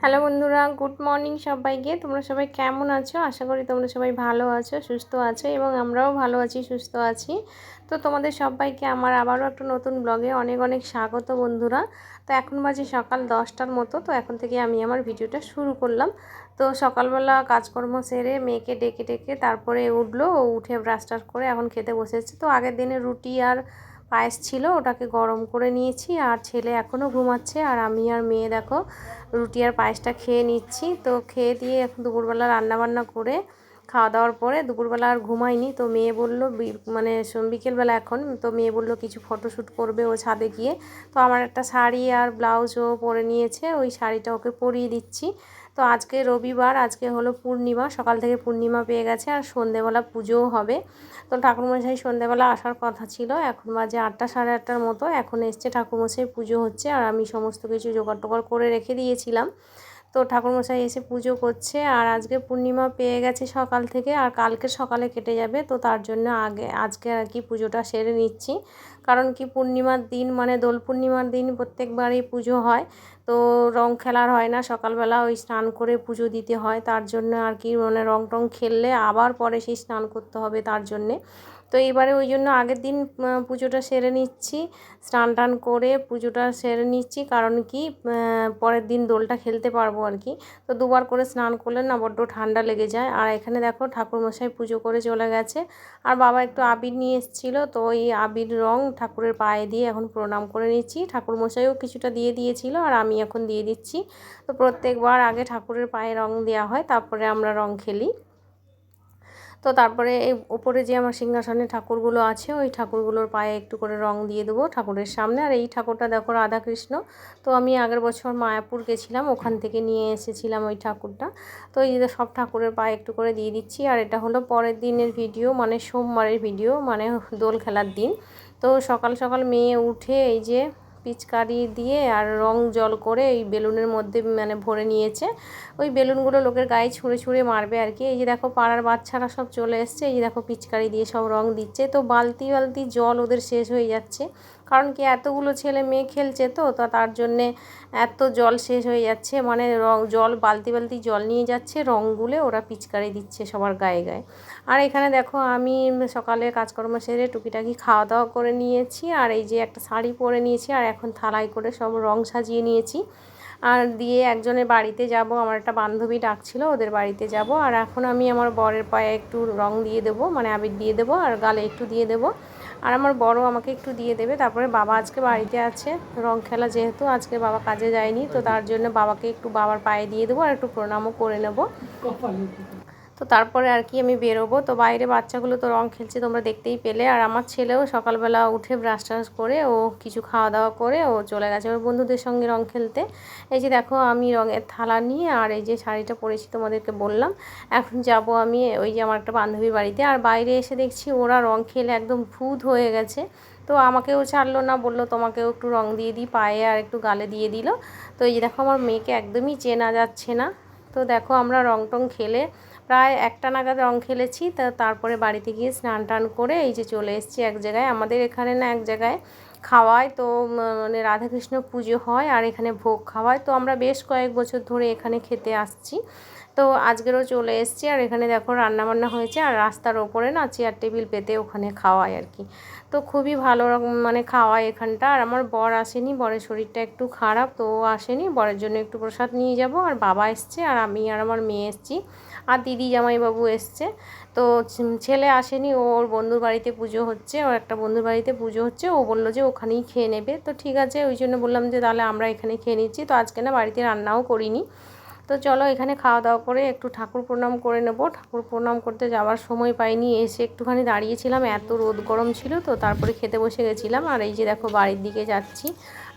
Hello বন্ধুরা, good morning সবাইকে। তোমরা সবাই কেমন আছো? আশা করি তোমরা সবাই ভালো আছো, সুস্থ আছো এবং আমরাও ভালো আছি, সুস্থ আছি। তো তোমাদের সবাইকে আমার আবারও একটা নতুন ব্লগে অনেক অনেক স্বাগত বন্ধুরা। তো এখন বাজে সকাল 10টার মতো। তো এখন থেকে আমি আমার ভিডিওটা শুরু করলাম। তো সকালবেলা কাজকর্ম সেরে মেয়েকে ডেকে ডেকে তারপরে উঠলো, উঠে ব্রাশ টাশ করে এখন খেতে বসেছে। তো আগের দিনে রুটি আর পায়েস ছিল, ওটাকে গরম করে নিয়েছি। আর ছেলে এখনও ঘুমাচ্ছে, আর আমি আর মেয়ে দেখো রুটি আর পায়েসটা খেয়ে নিচ্ছি। তো খেয়ে দিয়ে এখন দুপুরবেলা রান্নাবান্না করে খাওয়া দাওয়ার পরে দুপুরবেলা আর ঘুমাইনি। তো মেয়ে বললো মানে বিকেলবেলা এখন তো মেয়ে বললো কিছু ফটোশ্যুট করবে ও ছাদে গিয়ে। তো আমার একটা শাড়ি আর ব্লাউজও পরে নিয়েছে, ওই শাড়িটা ওকে পরিয়ে দিচ্ছি। তো আজকে রবিবার, আজকে হলো পূর্ণিমা, সকাল থেকে পূর্ণিমা পেয়ে গেছে আর সন্ধেবেলা পুজোও হবে। তো ঠাকুরমশাই সন্ধেবেলা আসার কথা ছিল, এখন বাজে 8টা সাড়ে 8টার মতো। এখন এসছে ঠাকুরমশাই, পুজো হচ্ছে আর আমি সমস্ত কিছু জোগাড় টোগাড় করে রেখে দিয়েছিলাম। তো ঠাকুরমশাই এসে পুজো করছে। আর আজকে পূর্ণিমা পেয়ে গেছে সকাল থেকে, আর কালকে সকালে কেটে যাবে। তো তার জন্য আজকে আর কি পুজোটা সেরে নিচ্ছি। কারণ কি পূর্ণিমার দিন মানে দোল পূর্ণিমার দিন প্রত্যেকবারই পুজো হয়। তো রং খেলার হয় না, সকালবেলা ওই স্নান করে পুজো দিতে হয়। তার জন্য আর কি মানে রং টং খেললে আবার পরে সেই স্নান করতে হবে, তার জন্যে। তো এবারে ওই জন্য আগের দিন পুজোটা সেরে নিচ্ছি, স্নান টান করে পুজোটা সেরে নিচ্ছি। কারণ কি পরের দিন দোলটা খেলতে পারবো আর কি। তো দুবার করে স্নান করলে না বড্ড ঠান্ডা লেগে যায়। আর এখানে দেখো ঠাকুরমশাই পুজো করে চলে গেছে। আর বাবা একটু আবির নিয়ে এসেছিলো, তো ওই আবির রং ঠাকুরের পায়ে দিয়ে এখন প্রণাম করে নিচ্ছি। ঠাকুরমশাইও কিছুটা দিয়ে দিয়েছিল আর আমি এখন দিয়ে দিচ্ছি। তো প্রত্যেকবার আগে ঠাকুরের পায়ে রং দেওয়া হয়, তারপরে আমরা রং খেলি। তো তারপরে এই উপরে যে আমার সিংহাসনে ঠাকুরগুলো আছে, ওই ঠাকুরগুলোর পায়ে একটু করে রং দিয়ে দেবো ঠাকুরের সামনে। আর এই ঠাকুরটা দেখো রাধাকৃষ্ণ। তো আমি আগের বছর মায়াপুর গেছিলাম, ওখান থেকে নিয়ে এসেছিলাম ওই ঠাকুরটা। তো এই যে সব ঠাকুরের পায়ে একটু করে দিয়ে দিচ্ছি। আর এটা হলো পরের দিনের ভিডিও, মানে সোমবারের ভিডিও, মানে দোল খেলার দিন। তো সকাল সকাল মেয়ে উঠে এই যে পিচকারি দিয়ে আর রং জল করে এই বেলুনের মধ্যে মানে ভরে নিয়েছে। ওই বেলুনগুলো লোকের গায়ে ছুঁড়ে ছুঁড়ে মারবে আর কি। এই যে দেখো পাড়ার বাচ্চারা সব চলে এসছে, এই যে দেখো পিচকারি দিয়ে সব রং দিচ্ছে। তো বালতি বালতি জল ওদের শেষ হয়ে যাচ্ছে, কারণ কি এতগুলো ছেলে মেয়ে খেলছে, তো তার জন্যে এত জল শেষ হয়ে যাচ্ছে। মানে জল বালতি বালতি জল নিয়ে যাচ্ছে, রং গুলে ওরা পিচকারি দিচ্ছে সবার গায়ে গায়ে। আর এখানে দেখো আমি সকালে কাজকর্ম সেরে টুকিটাকি খাওয়া দাওয়া করে নিয়েছি। আর এই যে একটা শাড়ি পরে নিয়েছি, আর এখন থালায় করে সব রং সাজিয়ে নিয়েছি। আর দিয়ে একজনের বাড়িতে যাব, আমার একটা বান্ধবী ডাকছিল, ওদের বাড়িতে যাব। আর এখন আমি আমার বরের পায়ে একটু রং দিয়ে দেবো, মানে আবির দিয়ে দেবো, আর গালে একটু দিয়ে দেবো। আর আমার বড় আমাকে একটু দিয়ে দেবে। তারপরে বাবা আজকে বাড়িতে আছে, রং খেলা যেহেতু আজকে বাবা কাজে যায়নি, তো তার জন্য বাবাকে একটু বাবার পায়ে দিয়ে দেবো আর একটু প্রণামও করে নেব। তো তারপরে আর কি আমি বেরোবো। তো বাইরে বাচ্চাগুলো তো রং খেলছে, তোমরা দেখতেই পেলে। আর আমার ছেলেও সকালবেলা উঠে ব্রাশ ট্রাশ করে ও কিছু খাওয়া দাওয়া করে ও চলে গেছে ওর বন্ধুদের সঙ্গে রং খেলতে। এই যে দেখো আমি রঙের থালা নিয়ে আর এই যে শাড়িটা পরেছি তোমাদেরকে বললাম। এখন যাব আমি ওই যে আমার একটা বান্ধবীর বাড়িতে। আর বাইরে এসে দেখছি ওরা রং খেলে একদম ভূত হয়ে গেছে। তো আমাকেও ছাড়লো না, বললো তোমাকেও একটু রং দিয়ে দিই পায়ে আর একটু গালে দিয়ে দিল। তো এই যে দেখো আমার মেয়েকে একদমই চেনা যাচ্ছে না। তো দেখো আমরা রং টং খেলে প্রায় 1টা নাগাদ রং খেলেছি। তো তারপরে বাড়িতে গিয়ে স্নান টান করে এই যে চলে এসেছি এক জায়গায়। আমাদের এখানে না এক জায়গায় খাওয়ায়, তো মানে রাধাকৃষ্ণ পুজো হয় আর এখানে ভোগ খাওয়ায়। তো আমরা বেশ কয়েক বছর ধরে এখানে খেতে আসছি। তো আজকেরও চলে এসেছি। আর এখানে দেখো রান্নাবান্না হয়েছে, আর রাস্তার ওপরে না চেয়ার টেবিল পেতে ওখানে খাওয়ায় আর কি। তো খুবই ভালো রকম মানে খাওয়ায় এখানটা। আর আমার বর আসেনি, বরের শরীরটা একটু খারাপ, তো ও আসেনি। বরের জন্য একটু প্রসাদ নিয়ে যাব। আর বাবা এসছে, আর আমি আর আমার মেয়ে এসছি, আর দিদি জামাইবাবু এসছে। তো ছেলে আসেনি, ওর বন্ধুর বাড়িতে পুজো হচ্ছে, ওর একটা বন্ধুর বাড়িতে পুজো হচ্ছে। ও বললো যে ওখানেই খেয়ে নেবে। তো ঠিক আছে, ওই জন্য বললাম যে তাহলে আমরা এখানে খেয়ে নিচ্ছি। তো আজকে না বাড়িতে রান্নাও করিনি। তো চলো এখানে খাওয়া দাওয়া করে একটু ঠাকুর প্রণাম করে নেব। ঠাকুর প্রণাম করতে যাওয়ার সময় পাইনি, এসে একটুখানি দাঁড়িয়েছিলাম, এত রোদ গরম ছিল। তো তারপরে খেতে বসে গেছিলাম। আর এই যে দেখো বাড়ির দিকে যাচ্ছি।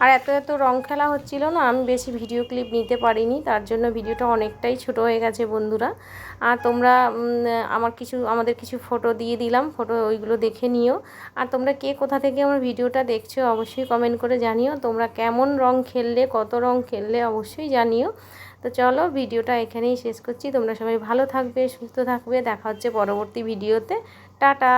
আর এত রং খেলা হচ্ছিল না, আমি বেশি ভিডিও ক্লিপ নিতে পারিনি, তার জন্য ভিডিওটা অনেকটাই ছোট হয়ে গেছে বন্ধুরা। আর তোমরা আমাদের কিছু ফটো দিয়ে দিলাম, ফটো ওইগুলো দেখে নিও। আর তোমরা কে কোথা থেকে আমার ভিডিওটা দেখছো অবশ্যই কমেন্ট করে জানিও। তোমরা কেমন রং খেললে, কত রং খেললে অবশ্যই জানিও। তো চলো ভিডিওটা এখানেই শেষ করছি। তোমরা সবাই ভালো থাকবে, সুস্থ থাকবে। দেখা হচ্ছে পরবর্তী ভিডিওতে। টাটা।